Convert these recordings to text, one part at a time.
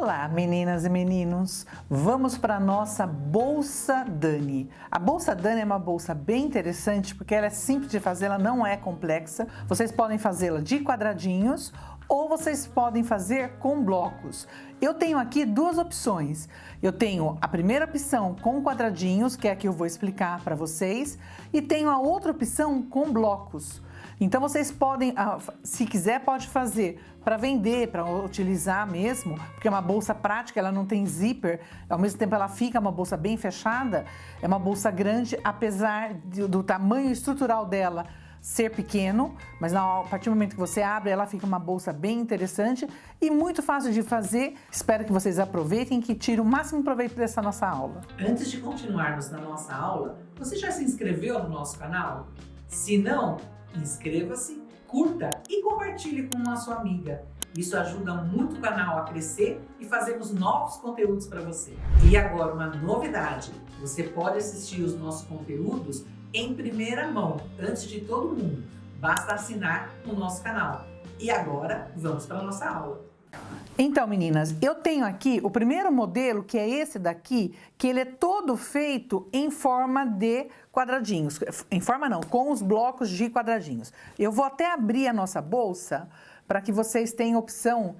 Olá, meninas e meninos! Vamos para a nossa Bolsa Dani. A Bolsa Dani é uma bolsa bem interessante porque ela é simples de fazer, ela não é complexa. Vocês podem fazê-la de quadradinhos ou vocês podem fazer com blocos. Eu tenho aqui duas opções. Eu tenho a primeira opção com quadradinhos, que é a que eu vou explicar para vocês, e tenho a outra opção com blocos. Então vocês podem, se quiser, pode fazer para vender, para utilizar mesmo, porque é uma bolsa prática, ela não tem zíper, ao mesmo tempo ela fica uma bolsa bem fechada, é uma bolsa grande, apesar do tamanho estrutural dela ser pequeno, mas a partir do momento que você abre, ela fica uma bolsa bem interessante e muito fácil de fazer. Espero que vocês aproveitem e que tirem o máximo proveito dessa nossa aula. Antes de continuarmos na nossa aula, você já se inscreveu no nosso canal? Se não, inscreva-se, curta e compartilhe com a sua amiga. Isso ajuda muito o canal a crescer e fazermos novos conteúdos para você. E agora uma novidade, você pode assistir os nossos conteúdos em primeira mão, antes de todo mundo. Basta assinar o nosso canal. E agora, vamos para a nossa aula. Então, meninas, eu tenho aqui o primeiro modelo, que é esse daqui, que ele é todo feito em forma de quadradinhos. Em forma não, com os blocos de quadradinhos. Eu vou até abrir a nossa bolsa para que vocês tenham opção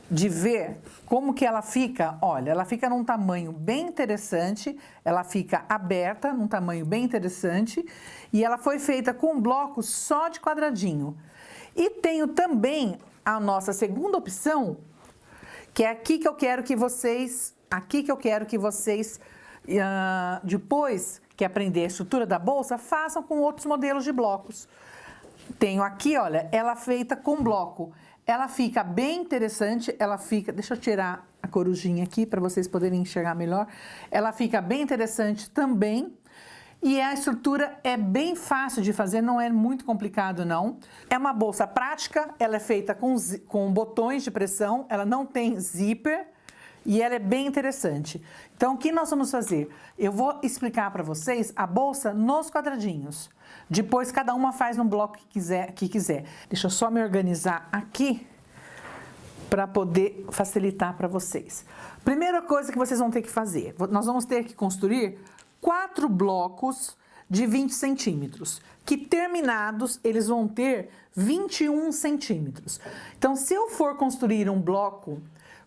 de ver como que ela fica. Olha, ela fica num tamanho bem interessante, ela fica aberta num tamanho bem interessante e ela foi feita com blocos só de quadradinho. E tenho também a nossa segunda opção, que é aqui que eu quero que vocês, depois que aprender a estrutura da bolsa, façam com outros modelos de blocos. Tenho aqui, olha, ela feita com bloco. Ela fica bem interessante, deixa eu tirar a corujinha aqui para vocês poderem enxergar melhor. Ela fica bem interessante também. E a estrutura é bem fácil de fazer, não é muito complicado não. É uma bolsa prática, ela é feita com botões de pressão, ela não tem zíper e ela é bem interessante. Então o que nós vamos fazer? Eu vou explicar para vocês a bolsa nos quadradinhos. Depois cada uma faz no bloco que quiser. Deixa eu só me organizar aqui para poder facilitar para vocês. Primeira coisa que vocês vão ter que fazer, nós vamos ter que construir 4 blocos de 20 centímetros, que terminados eles vão ter 21 centímetros. Então, se eu for construir um bloco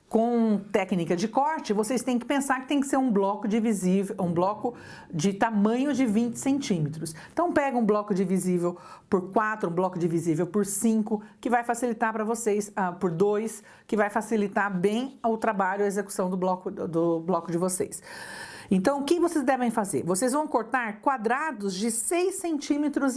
com técnica de corte, vocês têm que pensar que tem que ser um bloco divisível, um bloco de tamanho de 20 centímetros. Então, pega um bloco divisível por 4, um bloco divisível por 5, que vai facilitar para vocês, por 2, que vai facilitar bem o trabalho, a execução do bloco de vocês. Então, o que vocês devem fazer? Vocês vão cortar quadrados de 6,5 centímetros.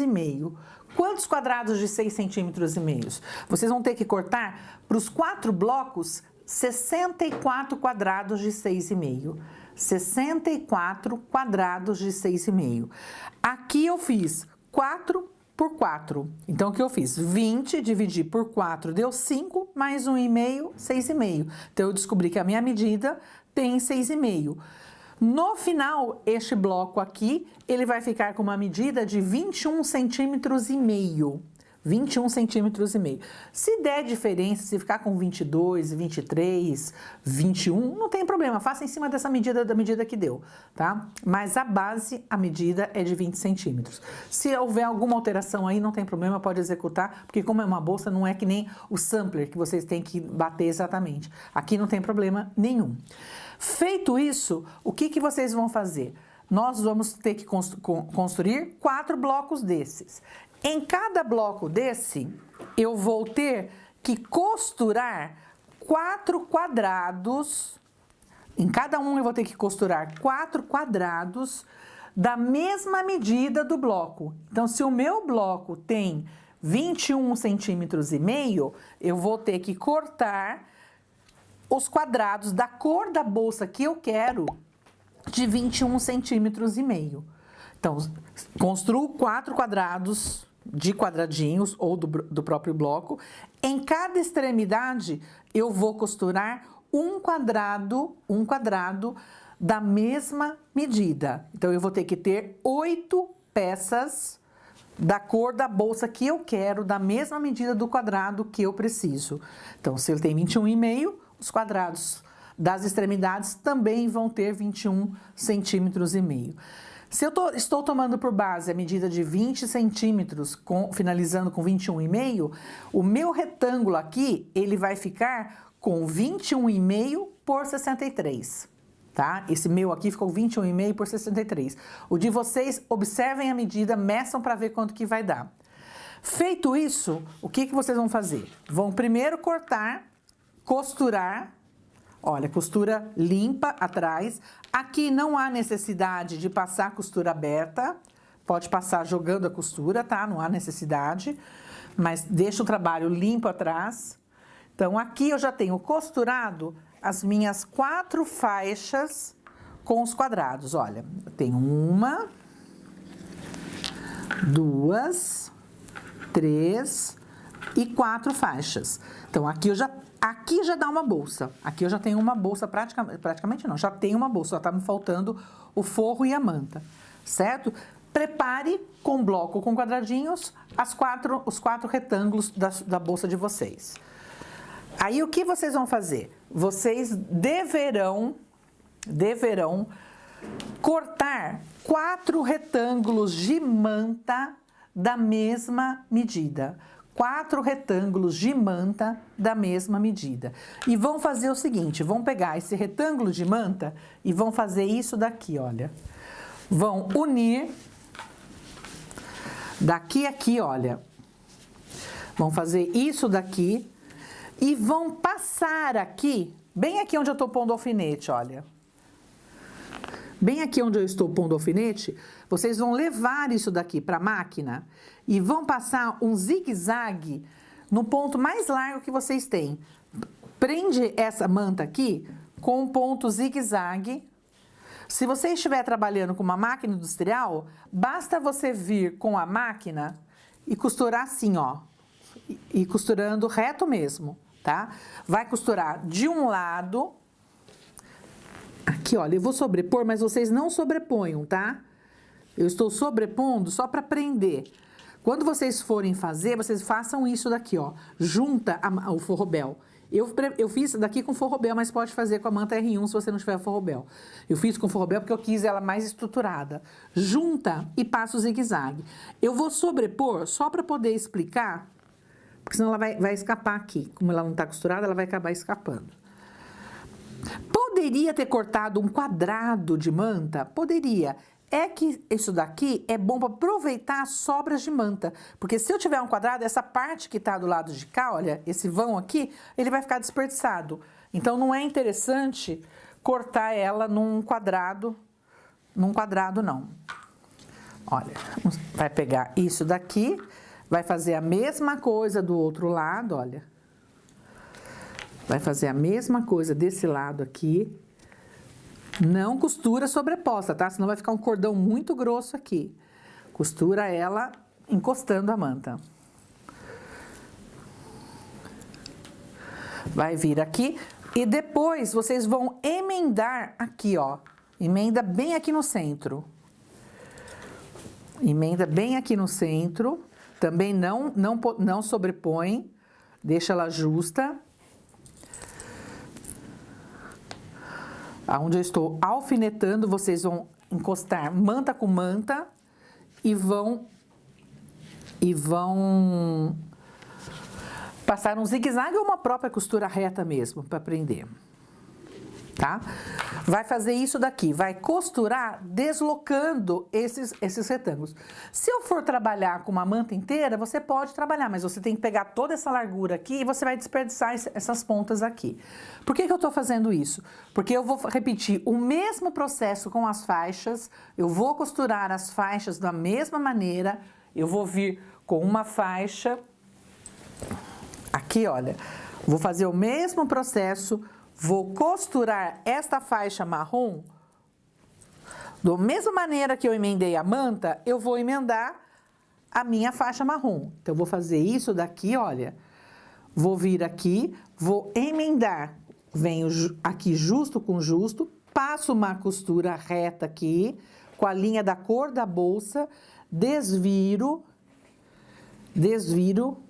Quantos quadrados de 6,5 centímetros? Vocês vão ter que cortar para os 4 blocos 64 quadrados de 6,5. 64 quadrados de 6,5. Aqui eu fiz 4 por 4. Então, o que eu fiz? 20 dividir por 4 deu 5, mais 1,5, 6,5. Então, eu descobri que a minha medida tem 6,5. No final, este bloco aqui, ele vai ficar com uma medida de 21 centímetros e meio. 21 centímetros e meio. Se der diferença, se ficar com 22, 23, 21, não tem problema, faça em cima dessa medida, da medida que deu, tá? Mas a base, a medida é de 20 centímetros. Se houver alguma alteração aí, não tem problema, pode executar, porque como é uma bolsa, não é que nem o sampler, que vocês têm que bater exatamente. Aqui não tem problema nenhum. Feito isso, o que vocês vão fazer? Nós vamos ter que construir 4 blocos desses. Em cada bloco desse, eu vou ter que costurar 4 quadrados. Em cada um eu vou ter que costurar 4 quadrados da mesma medida do bloco. Então, se o meu bloco tem 21 centímetros e meio, eu vou ter que cortar os quadrados da cor da bolsa que eu quero de 21 centímetros e meio. Então, construo 4 quadrados de quadradinhos ou do próprio bloco. Em cada extremidade, eu vou costurar um quadrado da mesma medida. Então, eu vou ter que ter 8 peças da cor da bolsa que eu quero, da mesma medida do quadrado que eu preciso. Então, se ele tem 21,5, os quadrados das extremidades também vão ter 21 centímetros e meio. Se eu estou tomando por base a medida de 20 centímetros, finalizando com 21,5, o meu retângulo aqui, ele vai ficar com 21,5 por 63, tá? Esse meu aqui ficou 21,5 por 63. O de vocês, observem a medida, meçam para ver quanto que vai dar. Feito isso, o que vocês vão fazer? Vão primeiro cortar, costurar. Olha, costura limpa atrás. Aqui não há necessidade de passar a costura aberta. Pode passar jogando a costura, tá? Não há necessidade. Mas deixa o trabalho limpo atrás. Então, aqui eu já tenho costurado as minhas 4 faixas com os quadrados. Olha, eu tenho 1, 2, 3 e 4 faixas. Então, aqui já dá uma bolsa. Aqui eu já tenho uma bolsa, praticamente não, já tenho uma bolsa, só tá me faltando o forro e a manta, certo? Prepare com bloco com quadradinhos os 4 retângulos da bolsa de vocês. Aí o que vocês vão fazer? Vocês deverão cortar 4 retângulos de manta da mesma medida. 4 retângulos de manta da mesma medida. E vão fazer o seguinte, vão pegar esse retângulo de manta e vão fazer isso daqui, olha. Vão unir daqui a aqui, olha. Vão fazer isso daqui e vão passar aqui, bem aqui onde eu tô pondo o alfinete, olha. Bem aqui onde eu estou pondo o alfinete, vocês vão levar isso daqui para a máquina e vão passar um zigue-zague no ponto mais largo que vocês têm. Prende essa manta aqui com um ponto zigue-zague. Se você estiver trabalhando com uma máquina industrial, basta você vir com a máquina e costurar assim, ó. E costurando reto mesmo, tá? Vai costurar de um lado. Aqui, olha, eu vou sobrepor, mas vocês não sobreponham, tá? Eu estou sobrepondo só para prender. Quando vocês forem fazer, vocês façam isso daqui, ó. Junta o forrobel. Eu fiz daqui com forrobel, mas pode fazer com a manta R1 se você não tiver forrobel. Eu fiz com forrobel porque eu quis ela mais estruturada. Junta e passa o zigue-zague. Eu vou sobrepor só para poder explicar, porque senão ela vai escapar aqui. Como ela não está costurada, ela vai acabar escapando. Poderia ter cortado um quadrado de manta? Poderia. É que isso daqui é bom para aproveitar as sobras de manta. Porque se eu tiver um quadrado, essa parte que está do lado de cá, olha, esse vão aqui, ele vai ficar desperdiçado. Então, não é interessante cortar ela num quadrado não. Olha, vai pegar isso daqui, vai fazer a mesma coisa do outro lado, olha. Vai fazer a mesma coisa desse lado aqui. Não costura sobreposta, tá? Senão vai ficar um cordão muito grosso aqui. Costura ela encostando a manta. Vai vir aqui e depois vocês vão emendar aqui, ó. Emenda bem aqui no centro. Emenda bem aqui no centro. Também não sobrepõe. Deixa ela justa. Onde eu estou alfinetando, vocês vão encostar manta com manta e vão passar um zigue-zague ou uma própria costura reta mesmo para prender, tá? Vai fazer isso daqui, vai costurar deslocando esses retângulos. Se eu for trabalhar com uma manta inteira, você pode trabalhar, mas você tem que pegar toda essa largura aqui e você vai desperdiçar essas pontas aqui. Por que eu estou fazendo isso? Porque eu vou repetir o mesmo processo com as faixas, eu vou costurar as faixas da mesma maneira, eu vou vir com uma faixa, aqui olha, vou fazer o mesmo processo. Vou costurar esta faixa marrom, da mesma maneira que eu emendei a manta, eu vou emendar a minha faixa marrom. Então, eu vou fazer isso daqui, olha, vou vir aqui, vou emendar, venho aqui justo com justo, passo uma costura reta aqui, com a linha da cor da bolsa, desviro.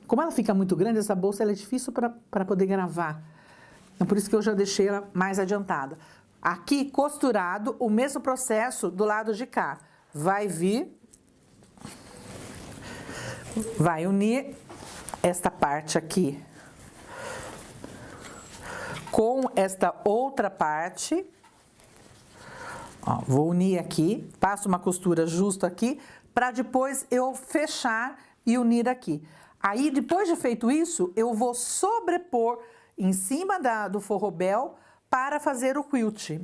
Como ela fica muito grande, essa bolsa ela é difícil para poder gravar. Então, por isso que eu já deixei ela mais adiantada. Aqui, costurado, o mesmo processo do lado de cá. Vai vir, vai unir esta parte aqui com esta outra parte. Ó, vou unir aqui, passo uma costura justo aqui, para depois eu fechar e unir aqui. Aí, depois de feito isso, eu vou sobrepor em cima do forrobel para fazer o quilt.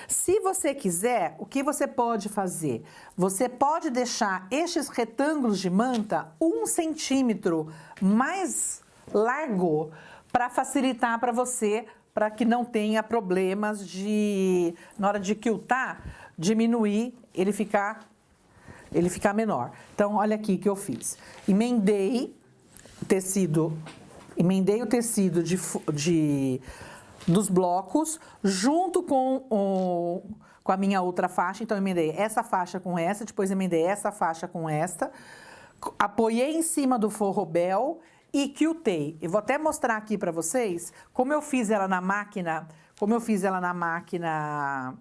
Se você quiser, o que você pode fazer? Você pode deixar estes retângulos de manta 1 centímetro mais largo para facilitar para você, para que não tenha problemas de, na hora de quiltar, diminuir, ele ficar menor. Então, olha aqui que eu fiz. Emendei o tecido dos blocos junto com a minha outra faixa. Então, eu emendei essa faixa com essa, depois emendei essa faixa com esta, apoiei em cima do forrobel e quiltei. Eu vou até mostrar aqui para vocês como eu fiz ela na máquina,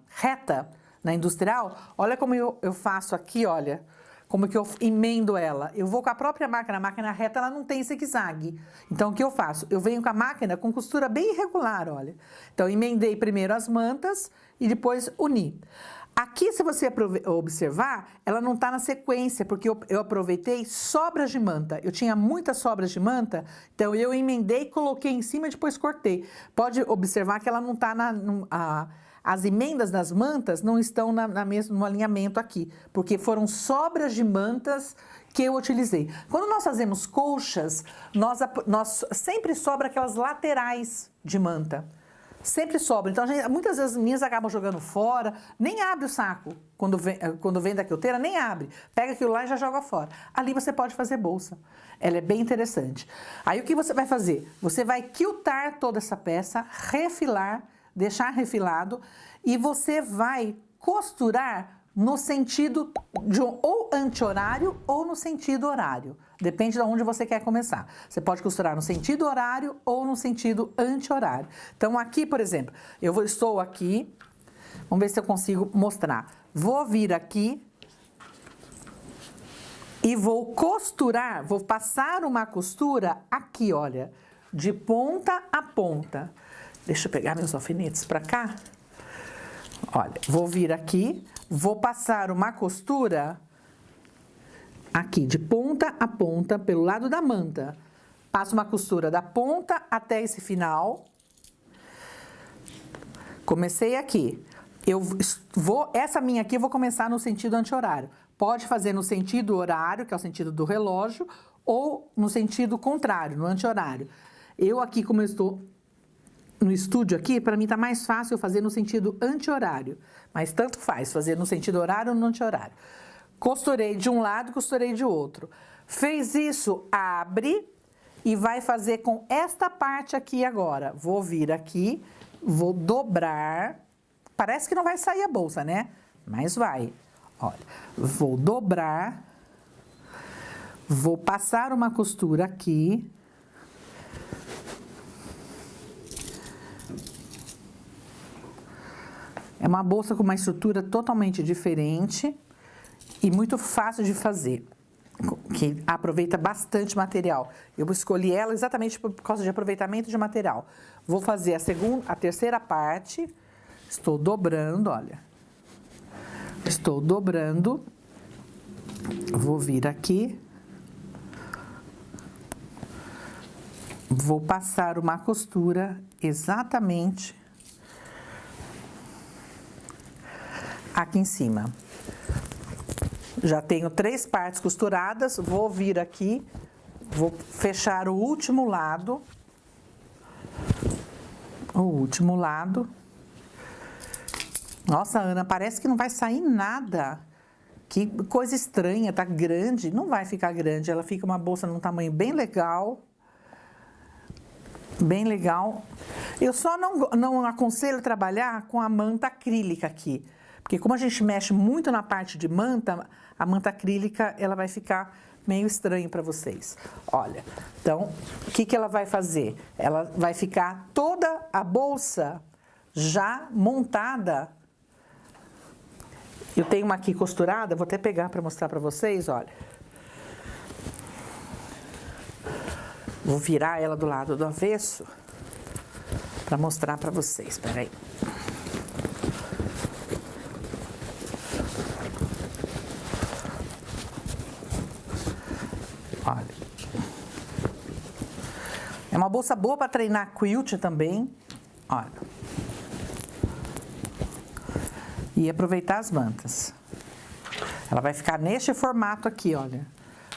reta, na industrial. Olha como eu faço aqui, olha, como que eu emendo ela. Eu vou com a própria máquina, a máquina reta, ela não tem zigue-zague. Então, o que eu faço? Eu venho com a máquina com costura bem irregular, olha. Então, emendei primeiro as mantas e depois uni. Aqui, se você observar, ela não está na sequência, porque eu aproveitei sobras de manta. Eu tinha muitas sobras de manta, então eu emendei, coloquei em cima e depois cortei. Pode observar que ela não está as emendas das mantas não estão no alinhamento aqui, porque foram sobras de mantas que eu utilizei. Quando nós fazemos colchas, nós sempre sobra aquelas laterais de manta. Sempre sobra. Então, muitas vezes as minhas acabam jogando fora, nem abre o saco. Quando vem da quilteira, nem abre. Pega aquilo lá e já joga fora. Ali você pode fazer bolsa. Ela é bem interessante. Aí, o que você vai fazer? Você vai quiltar toda essa peça, refilar, deixar refilado, e você vai costurar no sentido de ou anti-horário ou no sentido horário. Depende de onde você quer começar. Você pode costurar no sentido horário ou no sentido anti-horário. Então, aqui, por exemplo, estou aqui. Vamos ver se eu consigo mostrar. Vou vir aqui e vou costurar, vou passar uma costura aqui, olha, de ponta a ponta. Deixa eu pegar meus alfinetes para cá. Olha, vou vir aqui, vou passar uma costura aqui, de ponta a ponta, pelo lado da manta. Passo uma costura da ponta até esse final. Comecei aqui. Essa minha aqui eu vou começar no sentido anti-horário. Pode fazer no sentido horário, que é o sentido do relógio, ou no sentido contrário, no anti-horário. Eu aqui, como eu estou no estúdio aqui, para mim tá mais fácil eu fazer no sentido anti-horário. Mas tanto faz, fazer no sentido horário ou no anti-horário. Costurei de um lado, costurei de outro. Fez isso, abre e vai fazer com esta parte aqui agora. Vou vir aqui, vou dobrar. Parece que não vai sair a bolsa, né? Mas vai. Olha, vou dobrar. Vou passar uma costura aqui. É uma bolsa com uma estrutura totalmente diferente e muito fácil de fazer, que aproveita bastante material. Eu escolhi ela exatamente por causa de aproveitamento de material. Vou fazer a terceira parte. Estou dobrando, olha. Estou dobrando. Vou vir aqui. Vou passar uma costura exatamente aqui em cima. Já tenho 3 partes costuradas, vou vir aqui, vou fechar o último lado. O último lado. Nossa, Ana, parece que não vai sair nada. Que coisa estranha, tá grande. Não vai ficar grande, ela fica uma bolsa num tamanho bem legal. Bem legal. Eu só não aconselho trabalhar com a manta acrílica aqui. Porque como a gente mexe muito na parte de manta, a manta acrílica, ela vai ficar meio estranho para vocês. Olha, então, o que ela vai fazer? Ela vai ficar toda a bolsa já montada. Eu tenho uma aqui costurada, vou até pegar para mostrar para vocês, olha. Vou virar ela do lado do avesso para mostrar para vocês. Espera aí. Olha. É uma bolsa boa para treinar quilt também. Olha. E aproveitar as mantas. Ela vai ficar neste formato aqui, olha.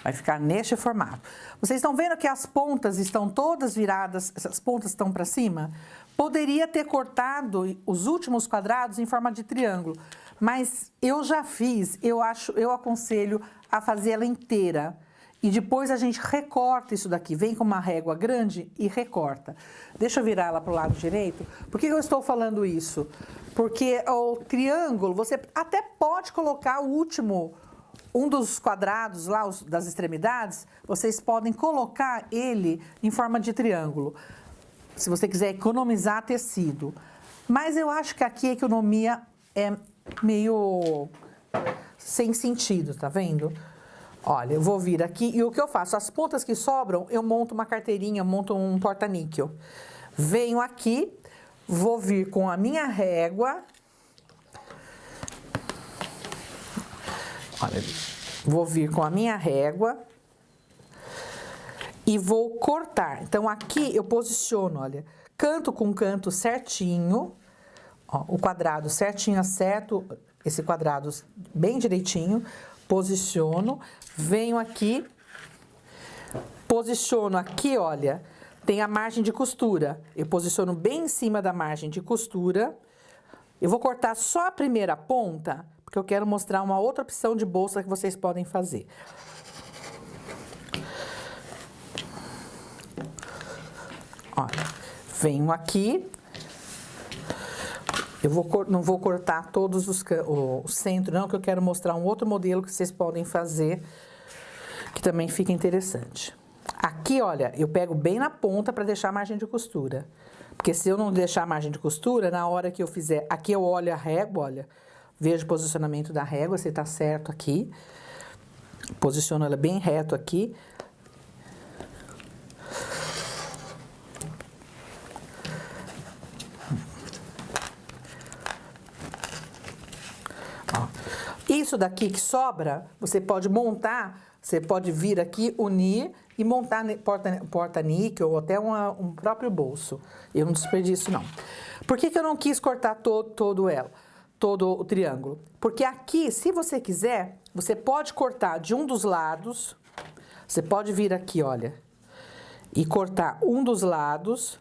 Vai ficar neste formato. Vocês estão vendo que as pontas estão todas viradas, essas pontas estão para cima? Poderia ter cortado os últimos quadrados em forma de triângulo, mas eu já fiz, eu aconselho a fazer ela inteira. E depois a gente recorta isso daqui, vem com uma régua grande e recorta. Deixa eu virar ela para o lado direito. Por que eu estou falando isso? Porque o triângulo, você até pode colocar o último, um dos quadrados lá, das extremidades, vocês podem colocar ele em forma de triângulo, se você quiser economizar tecido. Mas eu acho que aqui a economia é meio sem sentido, tá vendo? Olha, eu vou vir aqui e o que eu faço? As pontas que sobram, eu monto uma carteirinha, monto um porta-níquel. Venho aqui, vou vir com a minha régua. Olha, vou vir com a minha régua e vou cortar. Então, aqui eu posiciono, olha, canto com canto certinho, ó, o quadrado certinho, acerto esse quadrado bem direitinho, posiciono, venho aqui, posiciono aqui, olha, tem a margem de costura. Eu posiciono bem em cima da margem de costura. Eu vou cortar só a primeira ponta, porque eu quero mostrar uma outra opção de bolsa que vocês podem fazer. Olha, venho aqui. Não vou cortar todos o centro, não, que eu quero mostrar um outro modelo que vocês podem fazer, que também fica interessante. Aqui, olha, eu pego bem na ponta para deixar a margem de costura. Porque se eu não deixar a margem de costura, na hora que eu fizer... Aqui eu olho a régua, olha, vejo o posicionamento da régua, se tá certo aqui. Posiciono ela bem reto aqui. Isso daqui que sobra, você pode montar, você pode vir aqui, unir e montar porta-níquel ou até um próprio bolso. Eu não desperdiço, não. Por que eu não quis cortar todo o triângulo? Porque aqui, se você quiser, você pode cortar de um dos lados, você pode vir aqui, olha, e cortar um dos lados,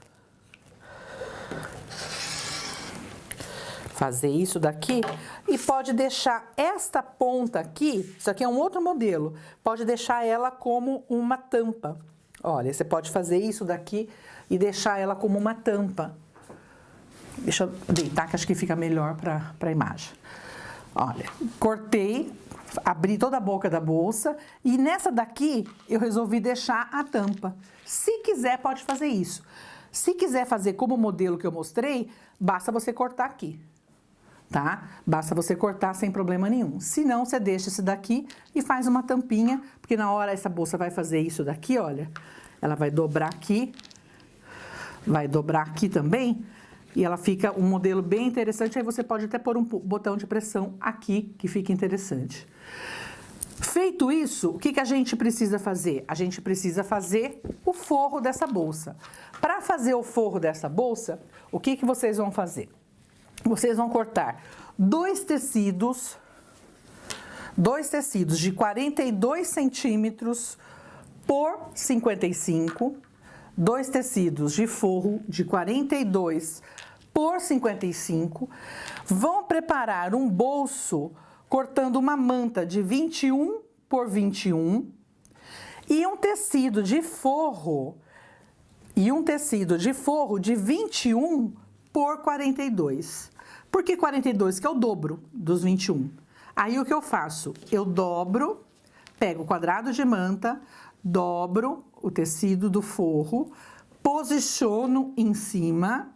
fazer isso daqui e pode deixar esta ponta aqui, isso aqui é um outro modelo, pode deixar ela como uma tampa. Olha, você pode fazer isso daqui e deixar ela como uma tampa. Deixa eu deitar que acho que fica melhor para a imagem. Olha, cortei, abri toda a boca da bolsa e nessa daqui eu resolvi deixar a tampa. Se quiser, pode fazer isso. Se quiser fazer como o modelo que eu mostrei, basta você cortar aqui. Tá? Basta você cortar sem problema nenhum. Se não, você deixa esse daqui e faz uma tampinha, porque na hora essa bolsa vai fazer isso daqui, olha. Ela vai dobrar aqui também, e ela fica um modelo bem interessante. Aí você pode até pôr um botão de pressão aqui, que fica interessante. Feito isso, o que a gente precisa fazer? A gente precisa fazer o forro dessa bolsa. Para fazer o forro dessa bolsa, o que vocês vão fazer? Vocês vão cortar dois tecidos de 42 centímetros por 55, dois tecidos de forro de 42 por 55, vão preparar um bolso cortando uma manta de 21 por 21 e um tecido de forro de 21 por 42. Por que 42? Que é o dobro dos 21. Aí o que eu faço? Eu dobro, pego o quadrado de manta, dobro o tecido do forro, posiciono em cima,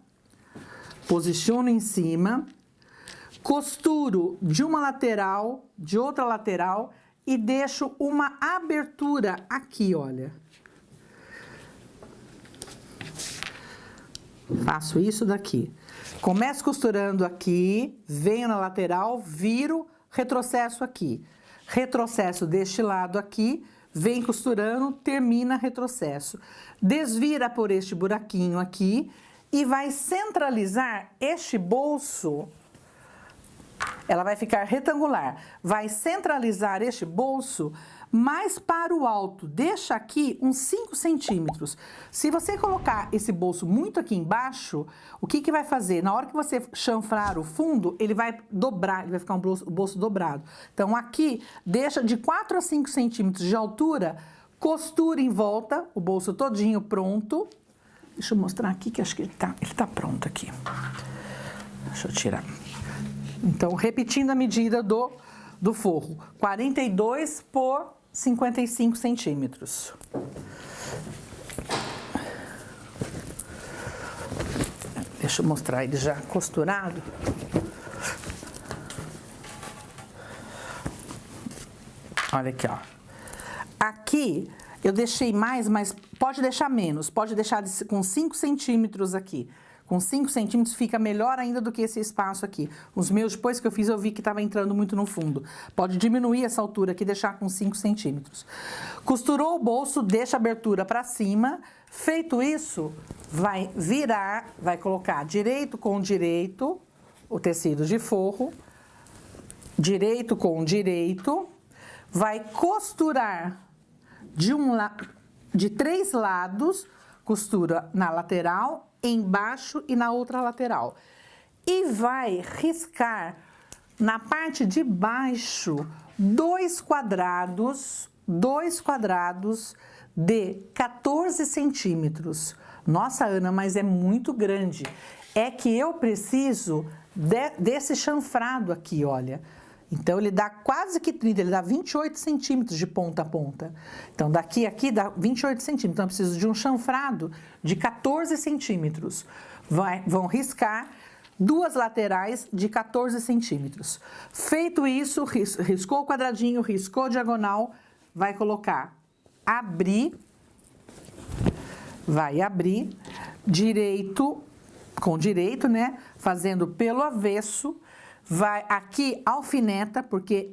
costuro de uma lateral, de outra lateral e deixo uma abertura aqui, olha. Faço isso daqui. Começo costurando aqui, venho na lateral, viro, retrocesso aqui. Retrocesso deste lado aqui, vem costurando, termina retrocesso. Desvira por este buraquinho aqui e vai centralizar este bolso. Ela vai ficar retangular. Vai centralizar este bolso mais para o alto. Deixa aqui uns 5 centímetros. Se você colocar esse bolso muito aqui embaixo, o que vai fazer? Na hora que você chanfrar o fundo, ele vai dobrar, ele vai ficar o bolso dobrado. Então, aqui, deixa de 4 a 5 centímetros de altura, costura em volta, o bolso todinho pronto. Deixa eu mostrar aqui, que acho que ele tá pronto aqui. Deixa eu tirar. Então, repetindo a medida do forro, 42 por 55 centímetros. Deixa eu mostrar ele já costurado. Olha aqui, ó. Aqui eu deixei mais, mas pode deixar menos. Pode deixar com 5 centímetros aqui. Com 5 centímetros fica melhor ainda do que esse espaço aqui. Os meus, depois que eu fiz, eu vi que estava entrando muito no fundo. Pode diminuir essa altura aqui e deixar com 5 centímetros. Costurou o bolso, deixa a abertura para cima. Feito isso, vai virar, vai colocar direito com direito o tecido de forro. Direito com direito. Vai costurar de 3 lados, costura na lateral, embaixo e na outra lateral. E vai riscar na parte de baixo 2 quadrados de 14 centímetros. Nossa, Ana, mas é muito grande. É que eu preciso desse chanfrado aqui, olha. Então, ele dá quase que 30, ele dá 28 centímetros de ponta a ponta. Então, daqui a aqui dá 28 centímetros. Então, eu preciso de um chanfrado de 14 centímetros. Vão riscar 2 laterais de 14 centímetros. Feito isso, riscou o quadradinho, riscou a diagonal, vai colocar abrir, vai abrir, direito, com direito, né? Fazendo pelo avesso. Vai aqui, alfineta, porque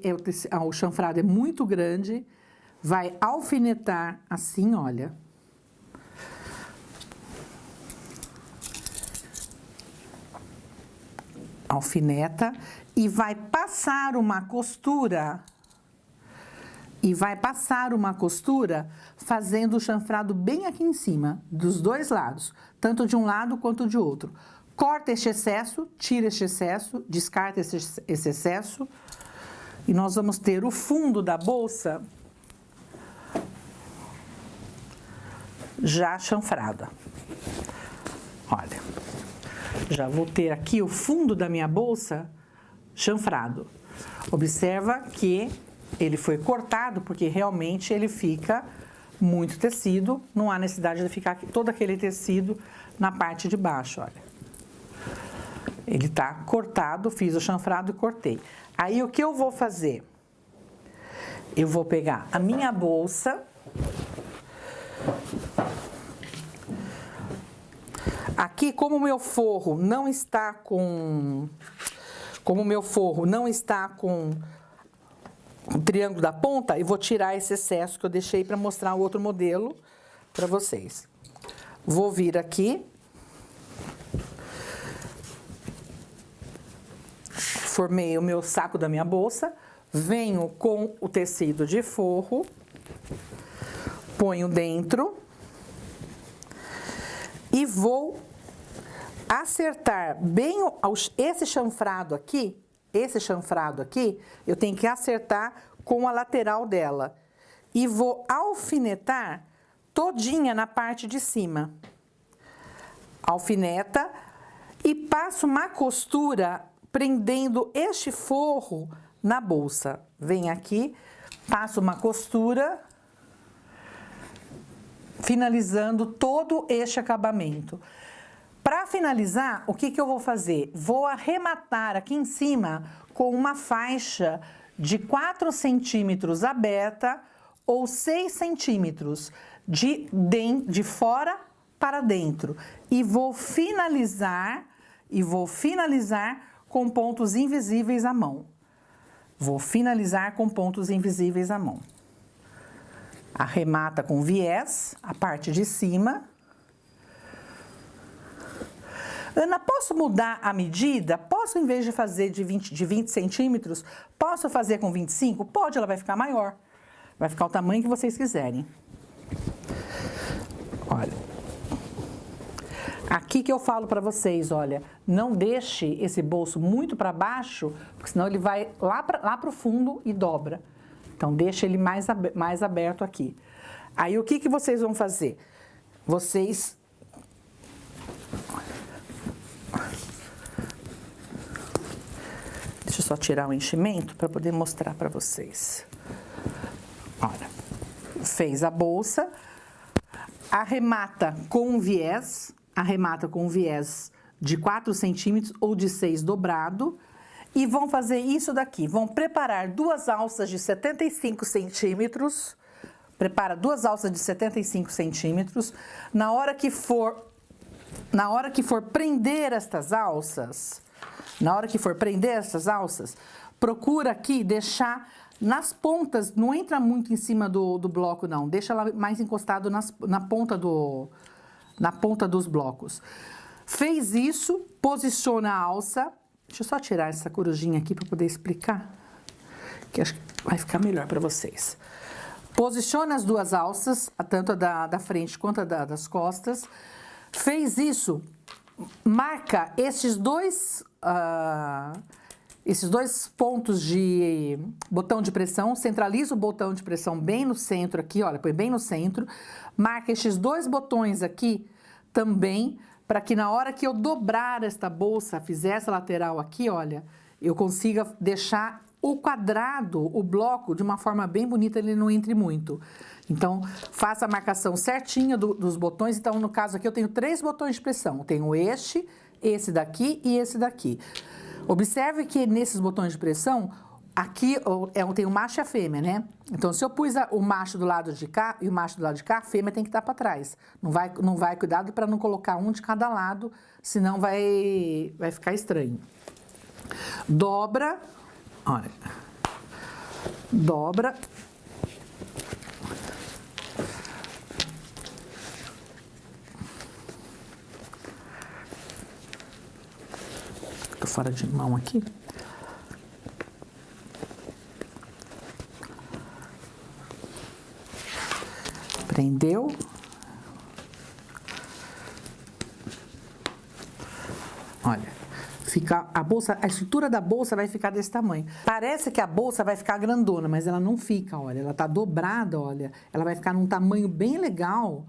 o chanfrado é muito grande. Vai alfinetar assim, olha. Alfineta e vai passar uma costura. Fazendo o chanfrado bem aqui em cima, dos 2 lados, tanto de um lado quanto de outro. Corta este excesso, tira este excesso, descarta esse excesso. E nós vamos ter o fundo da bolsa já chanfrada. Olha, já vou ter aqui o fundo da minha bolsa chanfrado. Observa que ele foi cortado porque realmente ele fica muito tecido. Não há necessidade de ficar todo aquele tecido na parte de baixo, olha. Ele tá cortado, fiz o chanfrado e cortei. Aí, o que eu vou fazer? Eu vou pegar a minha bolsa. Aqui, como o meu forro não está com o triângulo da ponta, eu vou tirar esse excesso que eu deixei para mostrar o outro modelo para vocês. Vou vir aqui. Formei o meu saco da minha bolsa, venho com o tecido de forro, ponho dentro e vou acertar bem esse chanfrado aqui, eu tenho que acertar com a lateral dela e vou alfinetar todinha na parte de cima. Alfineta e passo uma costura prendendo este forro na bolsa. Vem aqui, passo uma costura, finalizando todo este acabamento. Para finalizar, o que eu vou fazer? Vou arrematar aqui em cima com uma faixa de 4 centímetros aberta ou 6 centímetros de fora para dentro. E vou finalizar com pontos invisíveis à mão. Vou finalizar com pontos invisíveis à mão. Arremata com viés a parte de cima. Ana, posso mudar a medida? Posso, em vez de fazer de 20 centímetros, posso fazer com 25? Pode, ela vai ficar maior. Vai ficar o tamanho que vocês quiserem. Olha. Aqui que eu falo para vocês, olha, não deixe esse bolso muito para baixo, porque senão ele vai lá para o fundo e dobra. Então, deixa ele mais aberto aqui. Aí, o que vocês vão fazer? Vocês... Deixa eu só tirar o enchimento para poder mostrar para vocês. Olha, fez a bolsa, arremata com viés de 4 centímetros ou de 6 dobrado. E vão fazer isso daqui, vão preparar 2 alças de 75 centímetros, prepara 2 alças de 75 centímetros. Na hora que for prender estas alças, procura aqui deixar nas pontas, não entra muito em cima do bloco não, deixa ela mais encostado na ponta dos blocos. Fez isso, posiciona a alça. Deixa eu só tirar essa corujinha aqui para poder explicar, que acho que vai ficar melhor para vocês. Posiciona as 2 alças, tanto a da frente quanto a das costas. Fez isso, marca esses dois pontos de botão de pressão, centraliza o botão de pressão bem no centro aqui, olha, põe bem no centro. Marca esses 2 botões aqui também, para que na hora que eu dobrar esta bolsa, fizer essa lateral aqui, olha, eu consiga deixar o quadrado, o bloco, de uma forma bem bonita, ele não entre muito. Então, faça a marcação certinha dos botões. Então, no caso aqui, eu tenho 3 botões de pressão. Eu tenho esse daqui e esse daqui. Observe que nesses botões de pressão, aqui tem o macho e a fêmea, né? Então, se eu pus o macho do lado de cá e o macho do lado de cá, a fêmea tem que estar para trás. Não vai, cuidado para não colocar um de cada lado, senão vai ficar estranho. Dobra, olha, dobra. Tô fora de mão aqui. Prendeu. Olha, fica a estrutura da bolsa vai ficar desse tamanho. Parece que a bolsa vai ficar grandona, mas ela não fica, olha, ela tá dobrada, olha. Ela vai ficar num tamanho bem legal.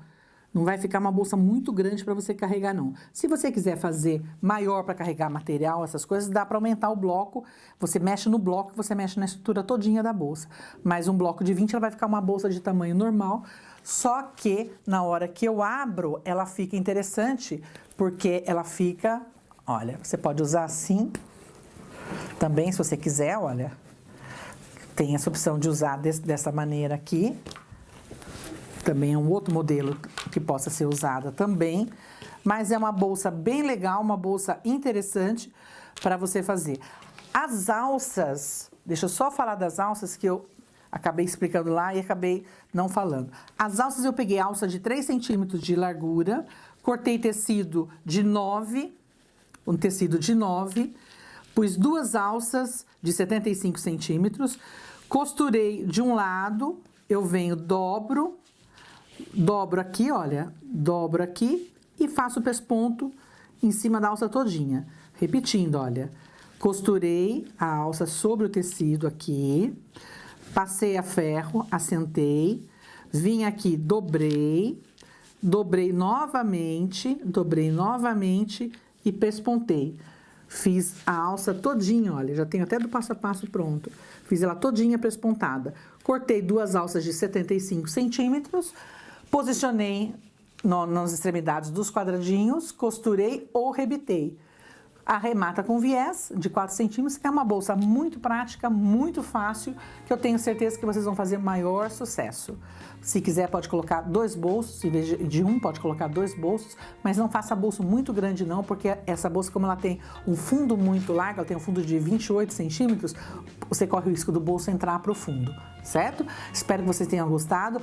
Não vai ficar uma bolsa muito grande para você carregar, não. Se você quiser fazer maior para carregar material, essas coisas, dá para aumentar o bloco. Você mexe no bloco, você mexe na estrutura todinha da bolsa. Mas um bloco de 20, ela vai ficar uma bolsa de tamanho normal. Só que, na hora que eu abro, ela fica interessante, porque ela fica... Olha, você pode usar assim, também, se você quiser, olha. Tem essa opção de usar dessa maneira aqui. Também é um outro modelo que possa ser usada também. Mas é uma bolsa bem legal, uma bolsa interessante para você fazer. As alças, deixa eu só falar das alças que eu acabei explicando lá e acabei não falando. As alças eu peguei alça de 3 centímetros de largura, cortei tecido de 9, um tecido de 9, pus 2 alças de 75 centímetros, costurei de um lado, eu venho, dobro aqui, olha, dobro aqui e faço o pesponto em cima da alça todinha. Repetindo, olha, costurei a alça sobre o tecido aqui, passei a ferro, assentei, vim aqui, dobrei novamente e pespontei. Fiz a alça todinha, olha, já tenho até do passo a passo pronto. Fiz ela todinha prespontada. Cortei 2 alças de 75 centímetros, posicionei nas extremidades dos quadradinhos, costurei ou rebitei. Arremata com viés de 4 centímetros. É uma bolsa muito prática, muito fácil, que eu tenho certeza que vocês vão fazer maior sucesso. Se quiser, pode colocar 2 bolsos, em vez de um, pode colocar 2 bolsos, mas não faça bolso muito grande não, porque essa bolsa, como ela tem um fundo muito largo, ela tem um fundo de 28 centímetros, você corre o risco do bolso entrar para o fundo, certo? Espero que vocês tenham gostado.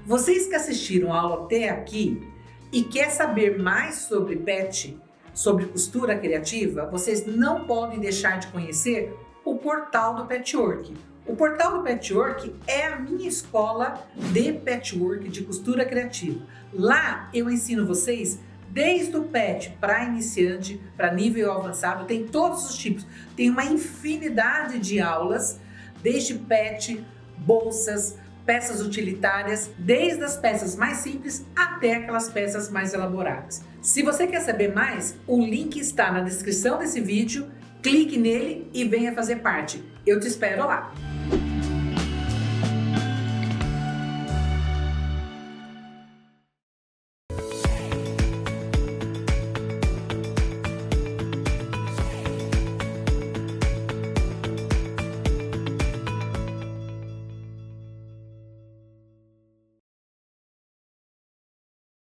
Vocês que assistiram a aula até aqui e quer saber mais sobre pet, sobre costura criativa, vocês não podem deixar de conhecer o portal do Patchwork. O portal do Patchwork é a minha escola de patchwork, de costura criativa. Lá eu ensino vocês desde o pet para iniciante, para nível avançado, tem todos os tipos. Tem uma infinidade de aulas, desde pet, bolsas, peças utilitárias, desde as peças mais simples até aquelas peças mais elaboradas. Se você quer saber mais, o link está na descrição desse vídeo, clique nele e venha fazer parte. Eu te espero lá!